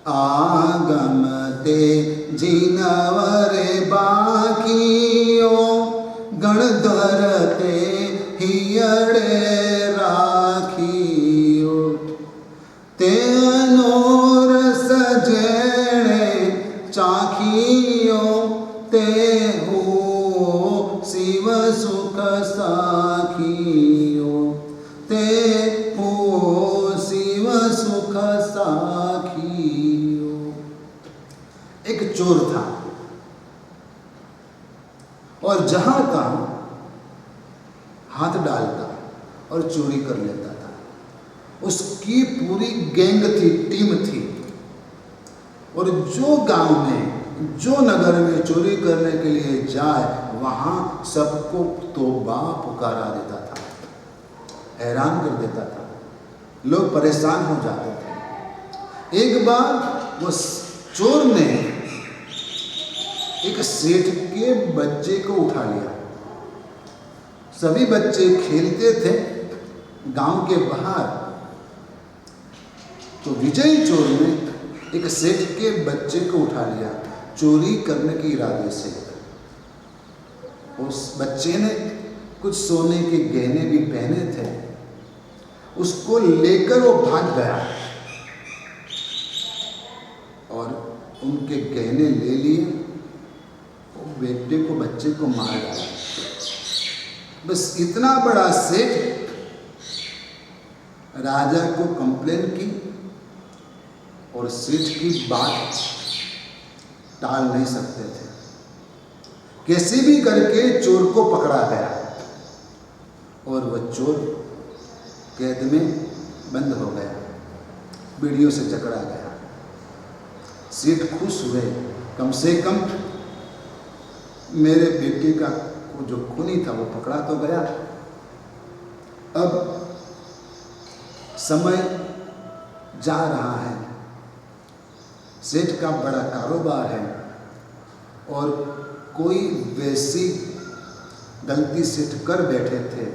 आगमते जिनवरे बाकियो गणधरते हियड़े राखियो तेनो रस जेणे चाखियो ते हो शिव सुख साखियो ते हो शिव सुख साखियो। एक चोर था और जहां तहां हाथ डालता और चोरी कर लेता था। उसकी पूरी गैंग थी, टीम थी, और जो गांव में, जो नगर में चोरी करने के लिए जाए वहां सबको तौबा पुकारा देता था, हैरान कर देता था, लोग परेशान हो जाते थे। एक बार वो चोर ने एक सेठ के बच्चे को उठा लिया। सभी बच्चे खेलते थे गांव के बाहर, तो विजयी चोर ने एक सेठ के बच्चे को उठा लिया चोरी करने के इरादे से। उस बच्चे ने कुछ सोने के गहने भी पहने थे, उसको लेकर वो भाग गया और उनके गहने ले लिए, वो बेटे को, बच्चे को मार डाला। बस इतना बड़ा सेठ राजा को कंप्लेन की और सेठ की बात टाल नहीं सकते थे। कैसे भी करके चोर को पकड़ा गया और वह चोर कैद में बंद हो गया, बीड़ियों से जकड़ा गया। सेठ खुश हुए, कम से कम मेरे बेटे का जो खूनी था वो पकड़ा तो गया। अब समय जा रहा है, सेठ का बड़ा कारोबार है और कोई वैसी गलती सेठ कर बैठे थे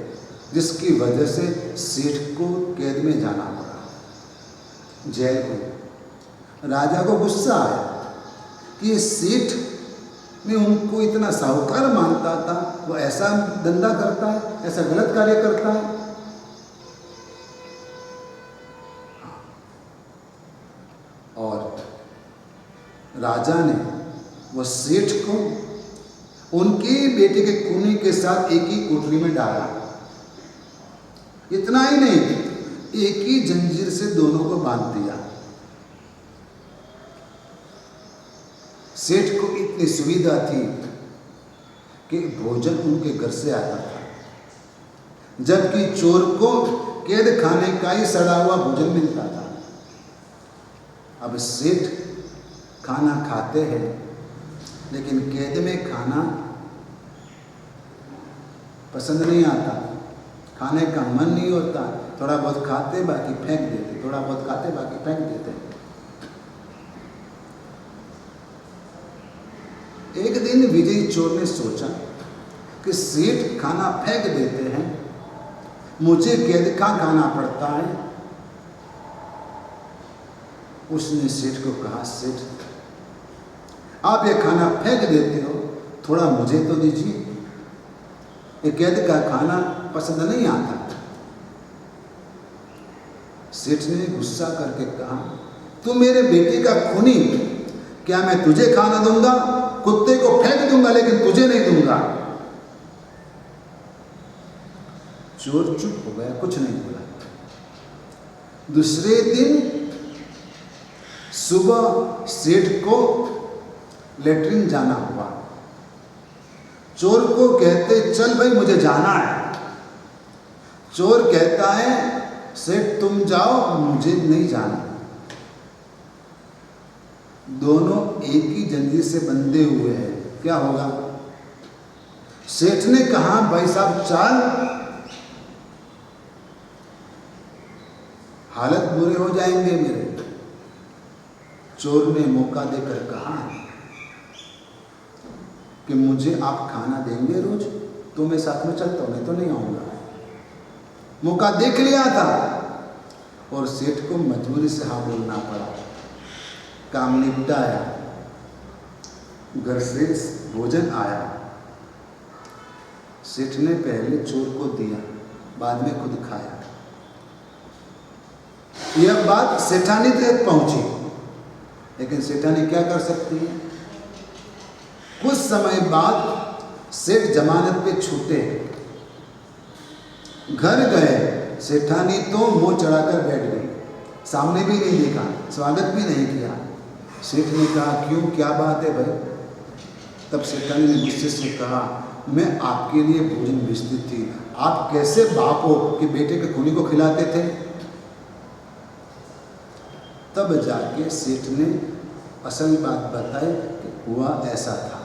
जिसकी वजह से सेठ को कैद में जाना पड़ा, जेल में। राजा को गुस्सा आया कि ये सेठ में उनको इतना साहूकार मानता था, वो ऐसा धंधा करता है, ऐसा गलत कार्य करता है। और राजा ने वो सेठ को उनके बेटे के खूनी के साथ एक ही कोठरी में डाला। इतना ही नहीं, एक ही जंजीर से दोनों को बांध दिया। सेठ को इतनी सुविधा थी कि भोजन उनके घर से आता था, जबकि चोर को कैद खाने का ही सड़ा हुआ भोजन मिलता था। अब सेठ खाना खाते हैं लेकिन कैद में खाना पसंद नहीं आता, खाने का मन नहीं होता। थोड़ा बहुत खाते बाकी फेंक देते, थोड़ा बहुत खाते बाकी फेंक देते। एक दिन विजयी चोर ने सोचा कि सेठ खाना फेंक देते हैं, मुझे कैद का खाना पड़ता है। उसने सेठ को कहा, सेठ आप ये खाना फेंक देते हो, थोड़ा मुझे तो दीजिए, ये कैद का खाना पसंद नहीं आता। सेठ ने गुस्सा करके कहा, तू मेरे बेटे का खूनी, क्या मैं तुझे खाना दूंगा? कुत्ते को फेंक दूंगा लेकिन तुझे नहीं दूंगा। चोर चुप हो गया, कुछ नहीं बोला। दूसरे दिन सुबह सेठ को लेटरिन जाना हुआ। चोर को कहते, चल भाई मुझे जाना है। चोर कहता है, सेठ तुम जाओ, मुझे नहीं जाना। दोनों एक ही जंजीर से बंधे हुए हैं, क्या होगा? सेठ ने कहा, भाई साहब चल, हालत बुरे हो जाएंगे मेरे। चोर ने मौका देकर कहा कि मुझे आप खाना देंगे रोज तो मैं साथ में चलता हूं, नहीं तो नहीं आऊंगा। मौका देख लिया था और सेठ को मजबूरी से हाँ बोलना पड़ा। काम निपटाया, घर से भोजन आया, सेठ ने पहले चोर को दिया, बाद में खुद खाया। यह बात सेठानी तक पहुंची, लेकिन सेठानी क्या कर सकती है? कुछ समय बाद सेठ जमानत पे छूटे, घर गए, सेठानी तो मुंह चढ़ाकर बैठ गई, सामने भी नहीं देखा, स्वागत भी नहीं किया। सेठ ने कहा क्यों, क्या बात है भाई? तब सेठानी ने गुस्से से कहा मैं आपके लिए भोजन भेजती थी, आप कैसे बाप हो कि बेटे के खूनी को खिलाते थे? तब जाके सेठ ने असल बात बताई कि हुआ ऐसा था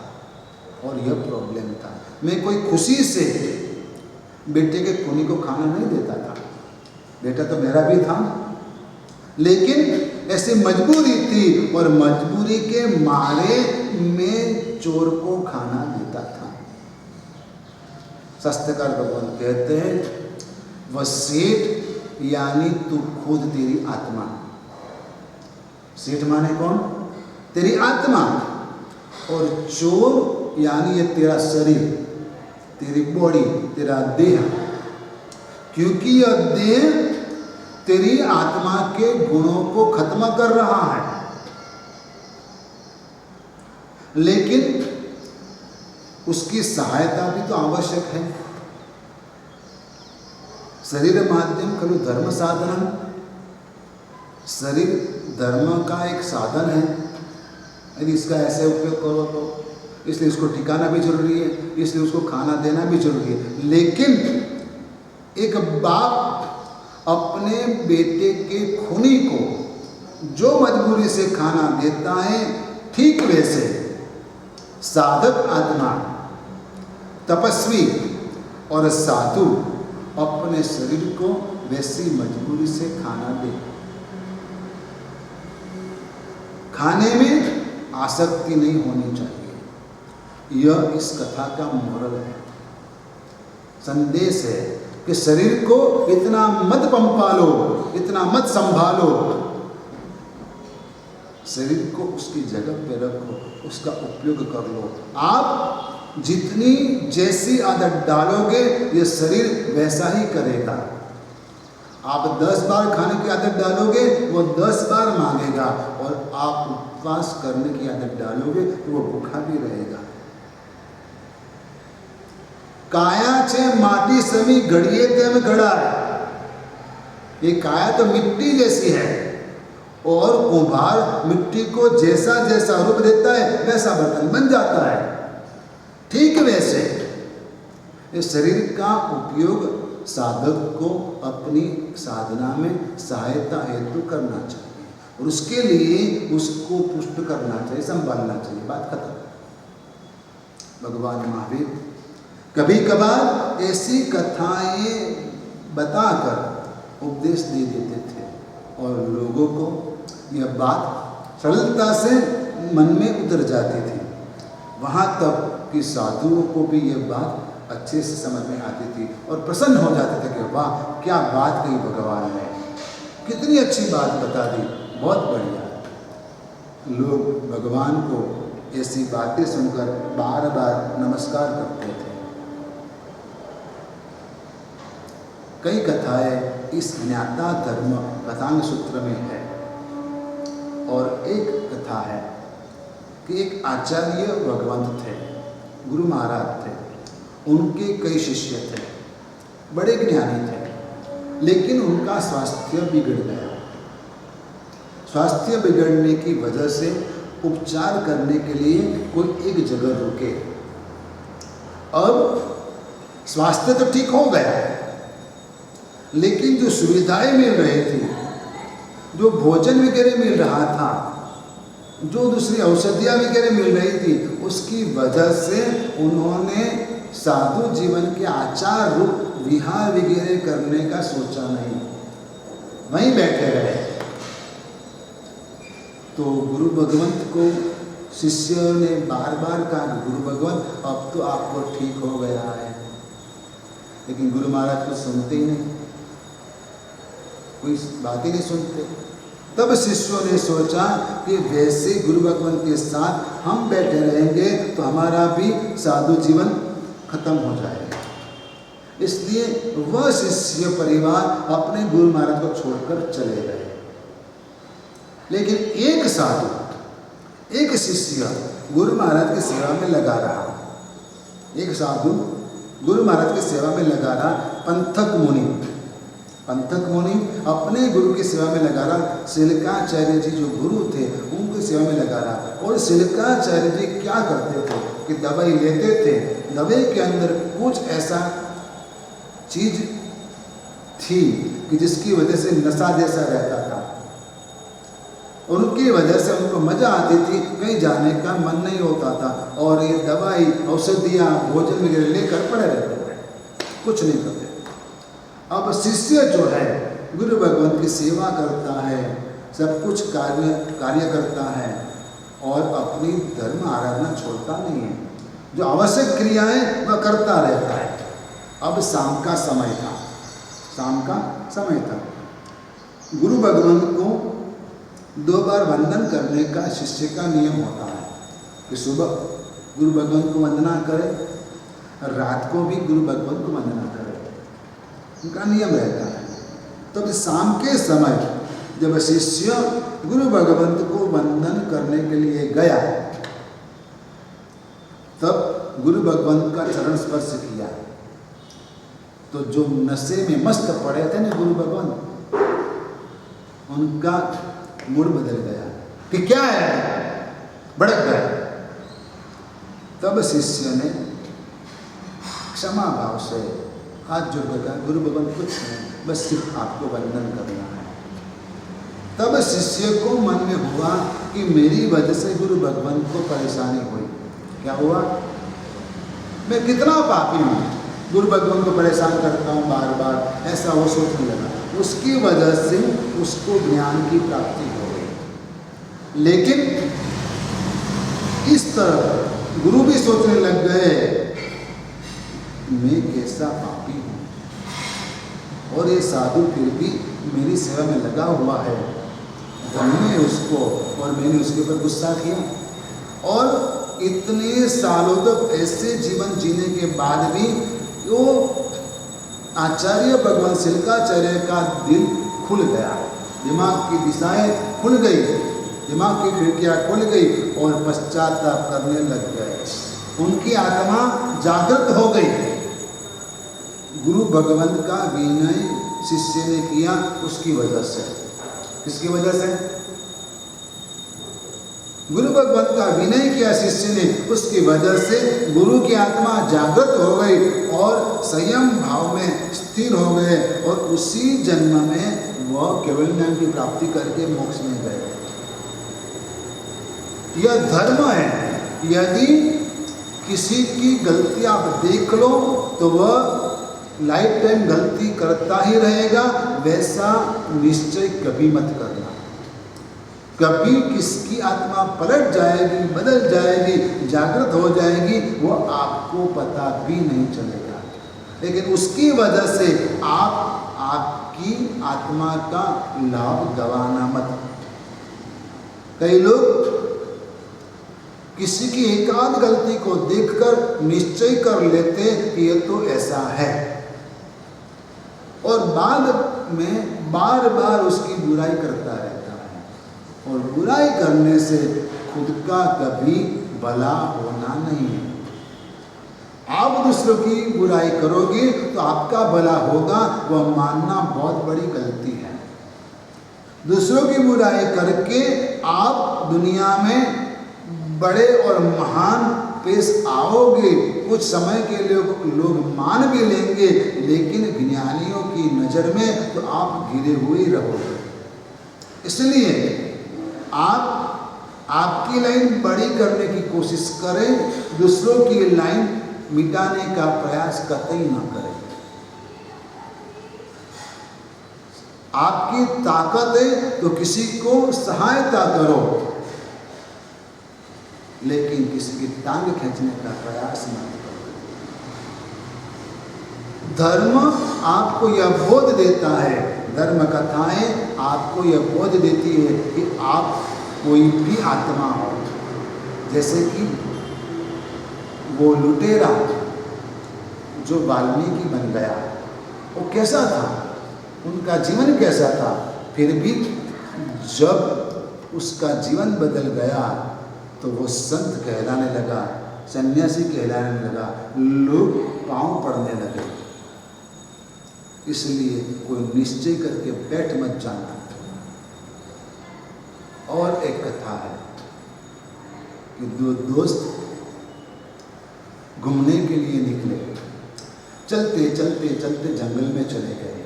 और यह प्रॉब्लम था। मैं कोई खुशी से बेटे के खूनी को खाना नहीं देता था, बेटा तो मेरा भी था, लेकिन ऐसी मजबूरी थी और मजबूरी के मारे मैं चोर को खाना देता था। शास्त्रकार भगवान कहते हैं वह सेठ यानी तू खुद, तेरी आत्मा। सेठ माने कौन? तेरी आत्मा। और चोर यानी ये तेरा शरीर, तेरी बॉडी, तेरा देह, क्योंकि यह देह तेरी आत्मा के गुणों को खत्म कर रहा है। लेकिन उसकी सहायता भी तो आवश्यक है। शरीर माध्यम खलु धर्म साधन, शरीर धर्म का एक साधन है। यदि इसका ऐसे उपयोग करो तो इसलिए उसको ठिकाना भी जरूरी है, इसलिए उसको खाना देना भी जरूरी है। लेकिन एक बाप अपने बेटे के खूनी को जो मजबूरी से खाना देता है, ठीक वैसे साधक आत्मा, तपस्वी और साधु अपने शरीर को वैसी मजबूरी से खाना दे। खाने में आसक्ति नहीं होनी चाहिए। यह इस कथा का मोरल है, संदेश है कि शरीर को इतना मत पंपालो, इतना मत संभालो, शरीर को उसकी जगह पे रखो, उसका उपयोग कर लो। आप जितनी जैसी आदत डालोगे ये शरीर वैसा ही करेगा। आप 10 बार खाने की आदत डालोगे वो 10 बार मांगेगा, और आप उपवास करने की आदत डालोगे तो वो भूखा भी रहेगा। काया छे माटी समी घड़िए तेम घड़ा है। ये काया तो मिट्टी जैसी है, और कुम्हार मिट्टी को जैसा जैसा रूप देता है वैसा बर्तन बन जाता है। ठीक वैसे इस शरीर का उपयोग साधक को अपनी साधना में सहायता हेतु करना चाहिए, और उसके लिए उसको पुष्ट करना चाहिए, संभालना चाहिए। बात खत्म। भगवान महावीर कभी कभार ऐसी कथाएं बताकर उपदेश दे देते थे, और लोगों को यह बात सरलता से मन में उतर जाती थी। वहाँ तक कि साधुओं को भी यह बात अच्छे से समझ में आती थी, और प्रसन्न हो जाते थे कि वाह क्या बात कही भगवान ने, कितनी अच्छी बात बता दी, बहुत बढ़िया। लोग भगवान को ऐसी बातें सुनकर बार बार नमस्कार करते थे। कई कथाएं इस ज्ञाता धर्म कथांग सूत्र में है, और एक कथा है कि एक आचार्य भगवंत थे, गुरु महाराज थे, उनके कई शिष्य थे, बड़े ज्ञानी थे, लेकिन उनका स्वास्थ्य बिगड़ गया। स्वास्थ्य बिगड़ने की वजह से उपचार करने के लिए कोई एक जगह रुके। अब स्वास्थ्य तो ठीक हो गया, लेकिन जो सुविधाएं मिल रही थी, जो भोजन वगैरह मिल रहा था, जो दूसरी औषधियाँ वगैरह मिल रही थी, उसकी वजह से उन्होंने साधु जीवन के आचार रूप विहार वगैरह करने का सोचा नहीं, वहीं बैठे रहे। तो गुरु भगवंत को शिष्य ने बार बार कहा, गुरु भगवंत अब तो आपको ठीक हो गया है, लेकिन गुरु महाराज को सुनते ही नहीं, कोई बात ही नहीं सुनते। तब शिष्यों ने सोचा कि वैसे गुरु भगवान के साथ हम बैठे रहेंगे तो हमारा भी साधु जीवन खत्म हो जाएगा। इसलिए वह शिष्य परिवार अपने गुरु महाराज को छोड़कर चले गए। लेकिन एक साधु, एक शिष्य गुरु महाराज की सेवा में लगा रहा। एक साधु गुरु महाराज की सेवा में लगा रहा। पंथक मुनि अपने गुरु की सेवा में लगा रहा। सिलकाचार्य जी जो गुरु थे उनकी सेवा में लगा रहा। और सिलकाचार्य जी क्या करते थे कि दवाई लेते थे, दवाई के अंदर कुछ ऐसा चीज थी कि जिसकी वजह से नशा जैसा रहता था। उनकी वजह से उनको मजा आती थी, कहीं जाने का मन नहीं होता था और ये दवाई, औषधियाँ, भोजन वगैरह लेकर पड़े रहते थे, कुछ नहीं करते। अब शिष्य जो है गुरु भगवान की सेवा करता है, सब कुछ कार्य करता है और अपनी धर्म आराधना छोड़ता नहीं है। जो आवश्यक क्रियाएं वह करता रहता है। अब शाम का समय था। गुरु भगवान को 2 बार वंदन करने का शिष्य का नियम होता है कि सुबह गुरु भगवान को वंदना करे, रात को भी गुरु भगवान को वंदना करे, उनका नियम रहता है। तब शाम के समय जब शिष्य गुरु भगवान को वंदन करने के लिए गया, तब गुरु भगवान का चरण स्पर्श किया तो जो नशे में मस्त पड़े थे ना गुरु भगवान, उनका मूड बदल गया कि क्या है, भड़क गए। तब शिष्य ने क्षमा भाव से हाथ जोड़कर कहा, गुरु भगवान कुछ नहीं, बस सिर्फ आपको वंदन करना है। तब शिष्य को मन में हुआ कि मेरी वजह से गुरु भगवान को परेशानी हुई। क्या हुआ? मैं कितना पापी हूँ, गुरु भगवान को परेशान करता हूँ बार बार, ऐसा वो सोचने लगा। उसकी वजह से उसको ज्ञान की प्राप्ति हो गई। लेकिन इस तरह गुरु भी सोचने लग गए, मैं कैसा पापी हूँ और ये साधु फिर भी मेरी सेवा में लगा हुआ है। हमने उसको और मैंने उसके ऊपर गुस्सा किया और इतने सालों तक ऐसे जीवन जीने के बाद भी वो आचार्य भगवान सिलकाचार्य का दिल खुल गया, दिमाग की दिशाएं खुल गई, दिमाग की खिड़कियाँ खुल गई और पश्चाताप करने लग गए। उनकी आत्मा जागृत हो गई। गुरु भगवान का विनय शिष्य ने किया उसकी वजह से। किसकी वजह से? गुरु भगवान का विनय किया शिष्य ने, उसकी वजह से गुरु की आत्मा जागृत हो गई और संयम भाव में स्थिर हो गए और उसी जन्म में वह केवल ज्ञान की प्राप्ति करके मोक्ष में गए। यह धर्म है। यदि किसी की गलती आप देख लो तो वह लाइफ टाइम गलती करता ही रहेगा, वैसा निश्चय कभी मत करना। कभी किसकी आत्मा पलट जाएगी, बदल जाएगी, जागृत हो जाएगी, वो आपको पता भी नहीं चलेगा। लेकिन उसकी वजह से आपकी आत्मा का लाभ गंवाना मत। कई लोग किसी की एकाध गलती को देखकर निश्चय कर लेते कि यह तो ऐसा है और बाद में बार बार उसकी बुराई करता रहता है। और बुराई करने से खुद का कभी भला होना नहीं है। आप दूसरों की बुराई करोगे तो आपका भला होगा, वह मानना बहुत बड़ी गलती है। दूसरों की बुराई करके आप दुनिया में बड़े और महान पेश आओगे। कुछ समय के लिए लोग मान भी लेंगे, लेकिन ज्ञानियों की नज़र में तो आप गिरे हुए रहोगे। इसलिए आपकी लाइन बड़ी करने की कोशिश करें, दूसरों की लाइन मिटाने का प्रयास कतई ना करें। आपकी ताकत है तो किसी को सहायता करो, लेकिन किसी की टांग खींचने का प्रयास मत करो। धर्म आपको यह बोध देता है, धर्म कथाएं आपको यह बोध देती है कि आप कोई भी आत्मा हो। जैसे कि वो लुटेरा जो वाल्मीकि बन गया, वो कैसा था, उनका जीवन कैसा था, फिर भी जब उसका जीवन बदल गया तो वो संत कहलाने लगा, सन्यासी कहलाने लगा, लोग पांव पड़ने लगे। इसलिए कोई निश्चय करके बैठ मत जाना। और एक कथा है कि दो दोस्त घूमने के लिए निकले, चलते चलते चलते जंगल में चले गए।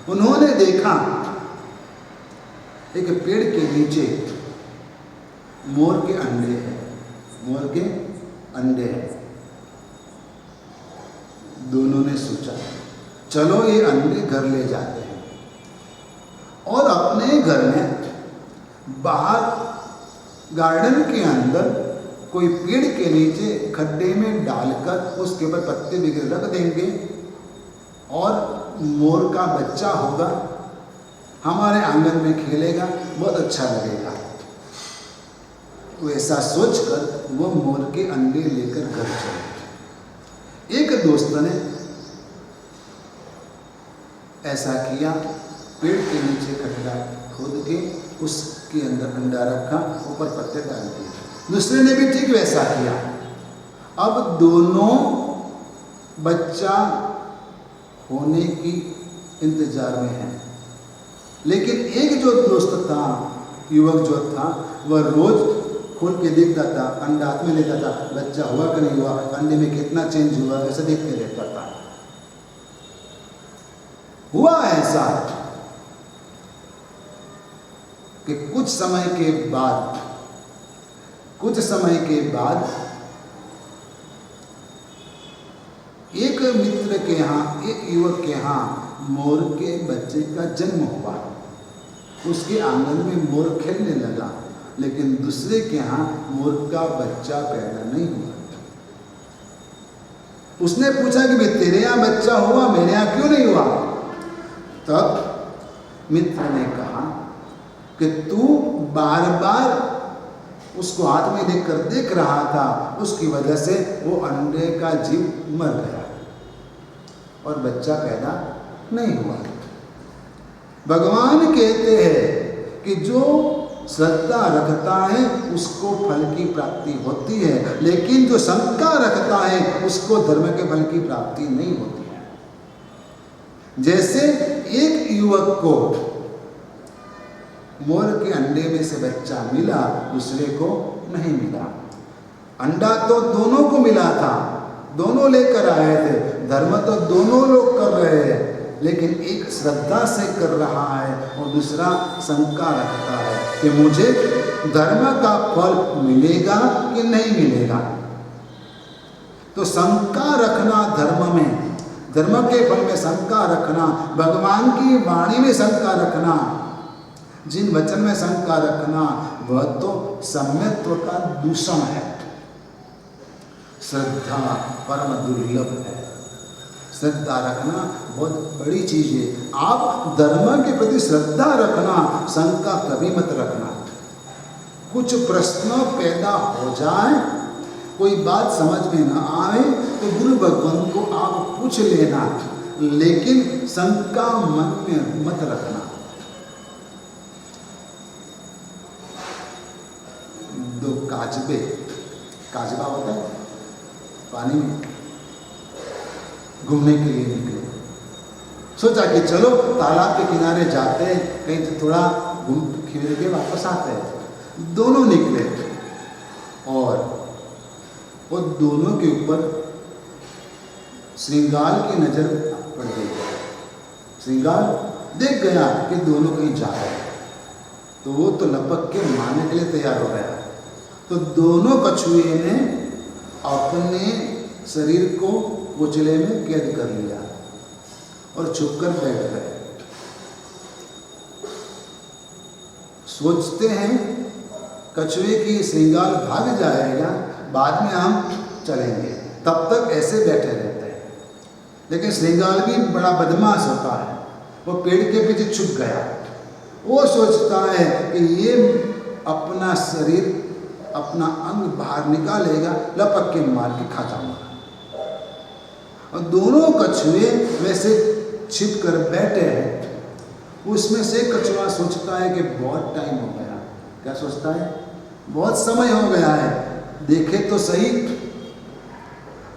उन्होंने देखा एक पेड़ के नीचे मोर के अंडे हैं, मोर के अंडे हैं। दोनों ने सोचा चलो ये अंडे घर ले जाते हैं, और अपने घर में बाहर गार्डन के अंदर कोई पेड़ के नीचे खड्डे में डालकर उसके ऊपर पत्ते बिगड़ रख देंगे, और मोर का बच्चा होगा, हमारे आंगन में खेलेगा, बहुत अच्छा लगेगा। तो ऐसा सोचकर वो मोर के अंडे लेकर घर चले। एक दोस्त ने ऐसा किया, पेड़ के नीचे खड्डा खोद के उसके अंदर अंडा रखा, ऊपर पत्ते डाल दिए। दूसरे ने भी ठीक वैसा किया। अब दोनों बच्चा होने की इंतजार में हैं, लेकिन एक जो दोस्त था, युवक जो था, वह रोज खोल के देखता था, अंडा हाथ में लेता था, बच्चा हुआ कि नहीं हुआ, अंडे में कितना चेंज हुआ, ऐसा देखते रहता था। हुआ ऐसा कि कुछ समय के बाद एक मित्र के यहाँ, एक युवक के यहाँ मोर के बच्चे का जन्म हुआ। उसके आंगन में मोर खेलने लगा, लेकिन दूसरे के यहाँ मोर का बच्चा पैदा नहीं हुआ। उसने पूछा कि भाई तेरे यहाँ बच्चा हुआ, मेरे यहाँ क्यों नहीं हुआ? तब मित्र ने कहा कि तू बार बार उसको हाथ में लेकर देख रहा था, उसकी वजह से वो अंडे का जीव मर गया और बच्चा पैदा नहीं हुआ। भगवान कहते हैं कि जो श्रद्धा रखता है उसको फल की प्राप्ति होती है, लेकिन जो शंका रखता है उसको धर्म के फल की प्राप्ति नहीं होती है। जैसे एक युवक को मोर के अंडे में से बच्चा मिला, दूसरे को नहीं मिला। अंडा तो दोनों को मिला था, दोनों लेकर आए थे, धर्म तो दोनों लोग कर रहे हैं, लेकिन एक श्रद्धा से कर रहा है और दूसरा शंका रखता है कि मुझे धर्म का फल मिलेगा कि नहीं मिलेगा। तो शंका रखना धर्म में, धर्म के फल में शंका रखना, भगवान की वाणी में शंका रखना, जिन वचन में शंका रखना, वह तो सम्यत्व का दूषण है। श्रद्धा परम दुर्लभ है। श्रद्धा रखना बहुत बड़ी चीज है। आप धर्म के प्रति श्रद्धा रखना, शंका कभी मत रखना। कुछ प्रश्न पैदा हो जाए, कोई बात समझ में न आए तो गुरु भगवान को आप पूछ लेना, लेकिन शंका मन में मत रखना। दो काजबा होता है, पानी में घूमने के लिए निकले। सोचा कि चलो तालाब के किनारे जाते हैं, कहीं तो थोड़ा घूम फिर के वापस आते हैं। दोनों निकले और वो दोनों के ऊपर श्रृंगार की नजर पड़ गई। श्रृंगार देख गया कि दोनों कहीं जा रहे हैं, तो वो तो लपक के मारने के लिए तैयार हो गया। तो दोनों कछुए ने अपने शरीर को कोचले में कैद कर लिया और छुपकर बैठ गए। सोचते हैं कछुए की श्रृंगार भाग जाएगा, बाद में हम चलेंगे, तब तक ऐसे बैठे रहते हैं। लेकिन श्रृंगार भी बड़ा बदमाश होता है, वो पेड़ के पीछे छुप गया। वो सोचता है कि ये अपना शरीर, अपना अंग बाहर निकालेगा, लपक के मार के खा जाऊंगा। और दोनों कछुए वैसे छिप कर बैठे हैं। उसमें से कछुआ सोचता है कि बहुत टाइम हो गया। क्या सोचता है? बहुत समय हो गया है, देखे तो सही,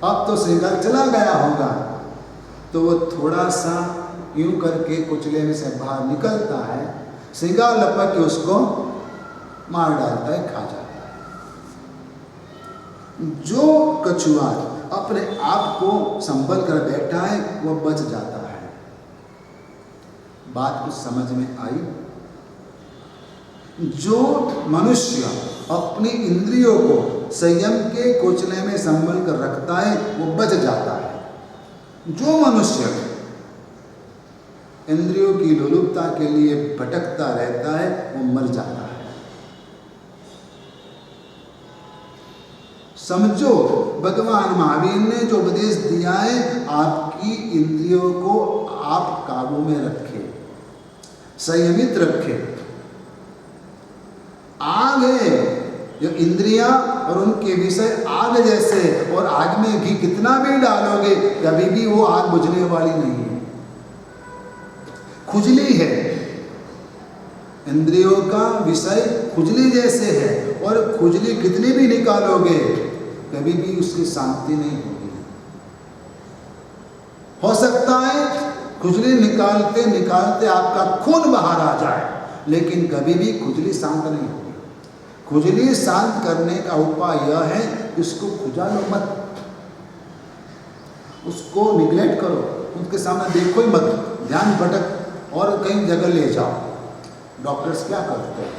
अब तो श्रृंगार चला गया होगा। तो वो थोड़ा सा यूं करके कुचले में से बाहर निकलता है, श्रृंगार लपक के उसको मार डालता है, खा जाता है। जो कछुआ अपने आप को संभल कर बैठा है वो बच जाता है। बात कुछ समझ में आई? जो मनुष्य अपनी इंद्रियों को संयम के कोचले में संभल कर रखता है वो बच जाता है। जो मनुष्य इंद्रियों की लोलुपता के लिए भटकता रहता है वो मर जाता है। समझो, भगवान महावीर ने जो उपदेश दिया है, आपकी इंद्रियों को आप काबू में रखें, संयमित रखें। आग है जो इंद्रियां और उनके विषय आग जैसे, और आग में घी कितना भी डालोगे कभी भी वो आग बुझने वाली नहीं है। खुजली है, इंद्रियों का विषय खुजली जैसे है, और खुजली कितनी भी निकालोगे कभी भी उसकी शांति नहीं होगी। हो सकता है खुजली निकालते निकालते आपका खून बाहर आ जाए, लेकिन कभी भी खुजली शांत नहीं होगी। खुजली शांत करने का उपाय यह है कि उसको खुजा लो मत, उसको निगलेक्ट करो, उसके सामने देखो ही मत, ध्यान भटक और कहीं जगह ले जाओ। डॉक्टर्स क्या करते हैं?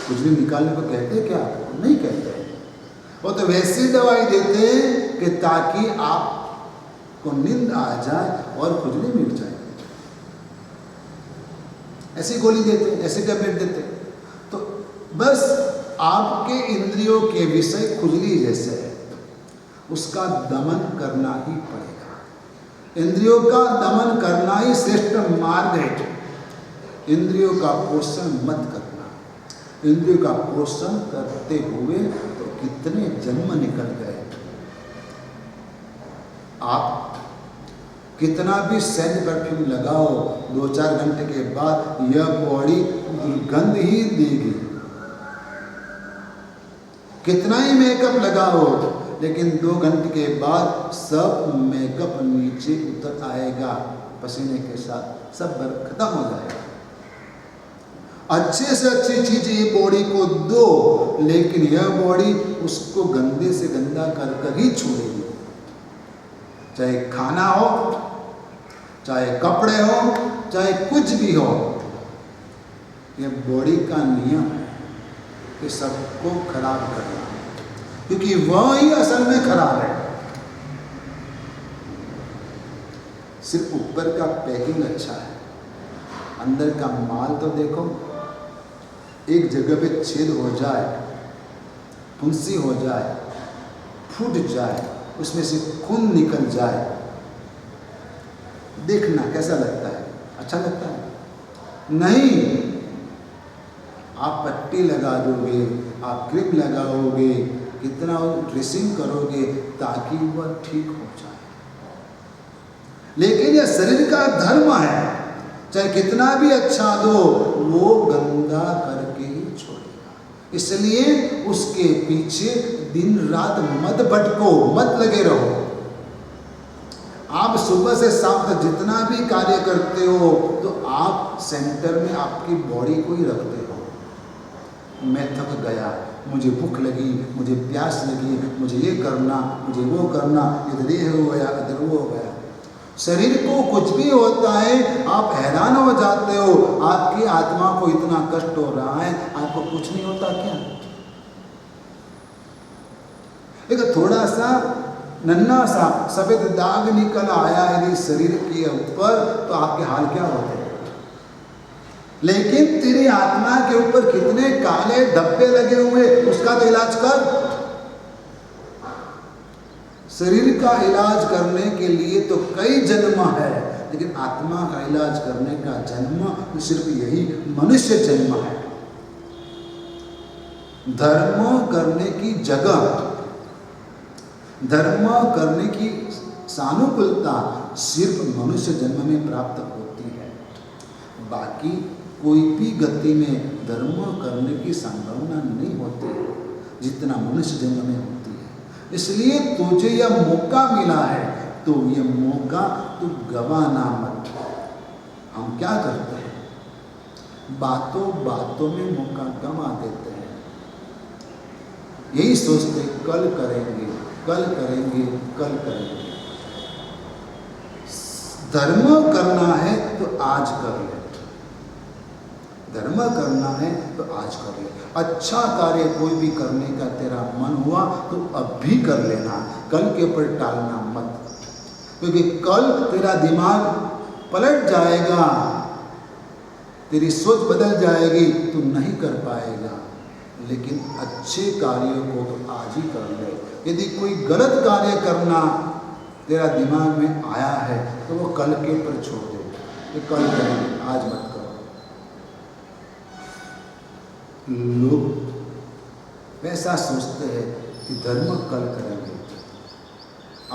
खुजली निकालने को कहते क्या? नहीं कहते। वो तो वैसी दवाई देते हैं कि ताकि आपको नींद आ जाए और खुजली मिट जाए। ऐसी गोली देते, ऐसे टैबलेट देते। तो बस आपके इंद्रियों के विषय खुजली जैसे है, उसका दमन करना ही पड़ेगा। इंद्रियों का दमन करना ही श्रेष्ठ मार्ग है। इंद्रियों का पोषण मत करना। इंद्रियों का पोषण करते हुए तो कितने जन्म निकल गए। आप कितना भी सेंट परफ्यूम लगाओ, 2-4 घंटे के बाद यह बॉडी दुर्गंध ही देगी। कितना ही मेकअप लगाओ, लेकिन 2 घंटे के बाद सब मेकअप नीचे उतर आएगा, पसीने के साथ सब खत्म हो जाएगा। अच्छे से अच्छी चीजें ये बॉडी को दो, लेकिन यह बॉडी उसको गंदे से गंदा कर कर ही छोड़ेगी। चाहे खाना हो, चाहे कपड़े हो, चाहे कुछ भी हो, यह बॉडी का नियम है कि सबको खराब करना, क्योंकि वह ही असल में खराब है। सिर्फ ऊपर का पैकिंग अच्छा है, अंदर का माल तो देखो। एक जगह पे छेद हो जाए, फुंसी हो जाए, फूट जाए, उसमें से खून निकल जाए, देखना कैसा लगता है? अच्छा लगता है? नहीं। आप पट्टी लगा दोगे, आप क्रीम लगाओगे, कितना ड्रेसिंग करोगे ताकि वह ठीक हो जाए, लेकिन यह शरीर का धर्म है। चाहे कितना भी अच्छा दो, वो गंदा करके ही छोड़ेगा। इसलिए उसके पीछे दिन रात मत भटको, मत लगे रहो। आप सुबह से शाम तक जितना भी कार्य करते हो, तो आप सेंटर में आपकी बॉडी को ही रखते हो। मैं थक गया, मुझे भूख लगी, मुझे प्यास लगी, मुझे ये करना, मुझे वो करना, इधर ये हो गया, इधर वो हो गया। शरीर को कुछ भी होता है, आप हैरान हो जाते हो, आपकी आत्मा को इतना कष्ट हो रहा है, आपको कुछ नहीं होता क्या? एक थोड़ा सा नन्हा सा सफेद दाग निकल आया यदि शरीर के ऊपर, तो आपके हाल क्या होते हैं? लेकिन तेरी आत्मा के ऊपर कितने काले धब्बे लगे हुए, उसका तो इलाज कर। शरीर का इलाज करने के लिए तो कई जन्म है, लेकिन आत्मा का इलाज करने का जन्म तो सिर्फ यही मनुष्य जन्म है। धर्म करने की जगह, धर्म करने की सानुकूलता सिर्फ मनुष्य जन्म में प्राप्त होती है। बाकी कोई भी गति में धर्म करने की संभावना नहीं होती जितना मनुष्य जन्म में होती है। इसलिए तुझे यह मौका मिला है तो यह मौका तू गवाना मत। हम क्या करते हैं, बातों बातों में मौका गवा देते हैं। यही सोचते कल करेंगे, कल करेंगे, कल करेंगे। धर्म करना है तो आज कर ले, धर्म करना है तो आज कर ले। अच्छा कार्य कोई भी करने का तेरा मन हुआ तो अब भी कर लेना, कल के ऊपर टालना मत, क्योंकि कल तेरा दिमाग पलट जाएगा, तेरी सोच बदल जाएगी, तू नहीं कर पाएगा। लेकिन अच्छे कार्यों को तो आज ही कर ले। यदि कोई गलत कार्य करना तेरा दिमाग में आया है तो वो कल के ऊपर छोड़ दे, तो कल करेंगे, आज मत करो। लोग वैसा सोचते हैं कि धर्म कल करेंगे,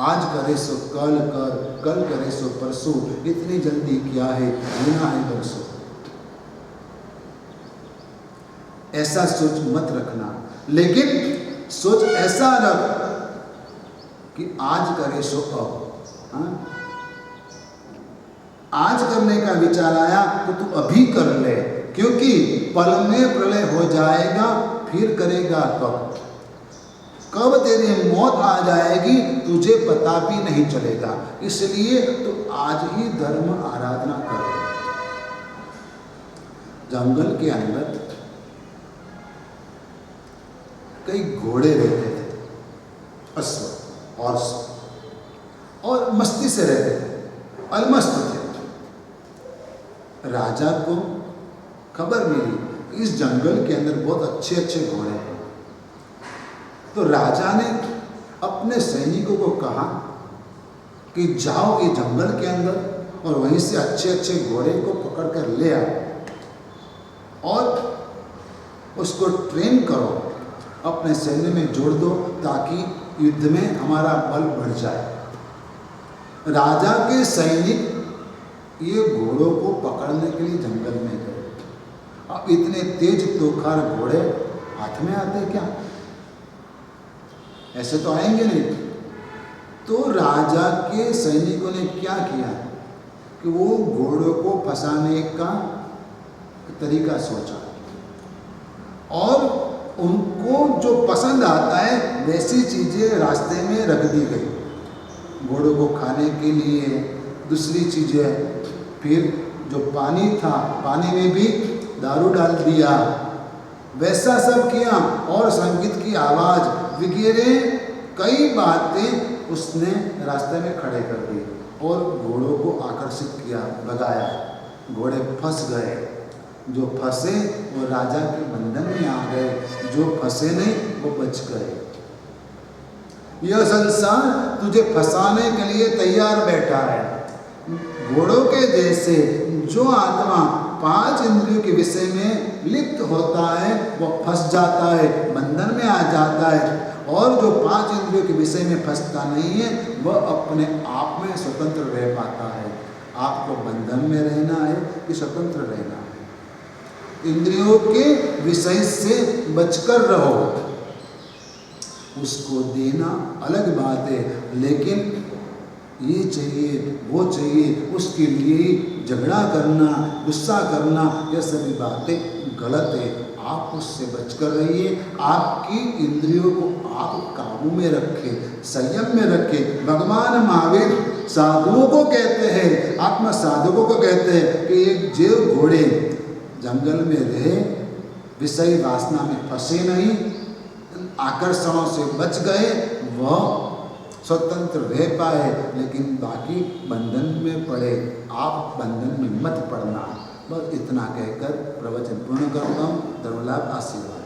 आज करे सो कल कर, कल करे सो परसों, इतनी जल्दी क्या है, जीना है परसों। ऐसा सोच मत रखना, लेकिन सोच ऐसा रख कि आज करे सो अब। हाँ? आज करने का विचार आया तो तू अभी कर ले, क्योंकि पल में प्रलय हो जाएगा, फिर करेगा कब? कब तेरी मौत आ जाएगी तुझे पता भी नहीं चलेगा। इसलिए तो आज ही धर्म आराधना कर। जंगल के अंदर कई घोड़े रहते थे, अश्व और मस्ती से रहते थे, अलमस्त थे। राजा को खबर मिली इस जंगल के अंदर बहुत अच्छे अच्छे घोड़े हैं। तो राजा ने अपने सैनिकों को कहा कि जाओ ये जंगल के अंदर और वहीं से अच्छे अच्छे घोड़े को पकड़ कर ले आओ और उसको ट्रेन करो, अपने सैन्य में जोड़ दो ताकि युद्ध में हमारा बल बढ़ जाए। राजा के सैनिक ये घोड़ों को पकड़ने के लिए जंगल में गए। अब इतने तेज तोखार घोड़े हाथ में आते क्या? ऐसे तो आएंगे नहीं। तो राजा के सैनिकों ने क्या किया कि वो घोड़ों को फंसाने का तरीका सोचा और उनको जो पसंद आता है वैसी चीजें रास्ते में रख दी गई। घोड़ों को खाने के लिए दूसरी चीजें, फिर जो पानी था पानी में भी दारू डाल दिया, वैसा सब किया और संगीत की आवाज वगैरह कई बातें उसने रास्ते में खड़े कर दी और घोड़ों को आकर्षित किया, भगाया। घोड़े फंस गए, जो फंसे वो राजा के बंधन में आ गए, जो फंसे नहीं वो बच गए। यह संसार तुझे फंसाने के लिए तैयार बैठा है। घोड़ों के जैसे जो आत्मा 5 इंद्रियों के विषय में लिप्त होता है वो फंस जाता है, बंधन में आ जाता है, और जो 5 इंद्रियों के विषय में फंसता नहीं है वह अपने आप में स्वतंत्र रह पाता है। आपको बंधन में रहना है कि स्वतंत्र रहना है? इंद्रियों के विषय से बचकर रहो, उसको देना अलग बात है, लेकिन ये चाहिए वो चाहिए उसके लिए झगड़ा करना, गुस्सा करना, यह सभी बातें गलत है। आप उससे बचकर रहिए। आपकी इंद्रियों को आप काबू में रखें, संयम में रखें। भगवान महावीर साधुओं को कहते हैं, आत्मा साधुओं को कहते हैं कि एक जो घोड़े जंगल में रहे, विषय वासना में फंसे नहीं, आकर्षणों से बच गए, वह स्वतंत्र रह पाए, लेकिन बाकी बंधन में पड़े। आप बंधन में मत पड़ना। बस इतना कहकर प्रवचन पूर्ण करता हूँ। धर्मलाभ आशीर्वाद।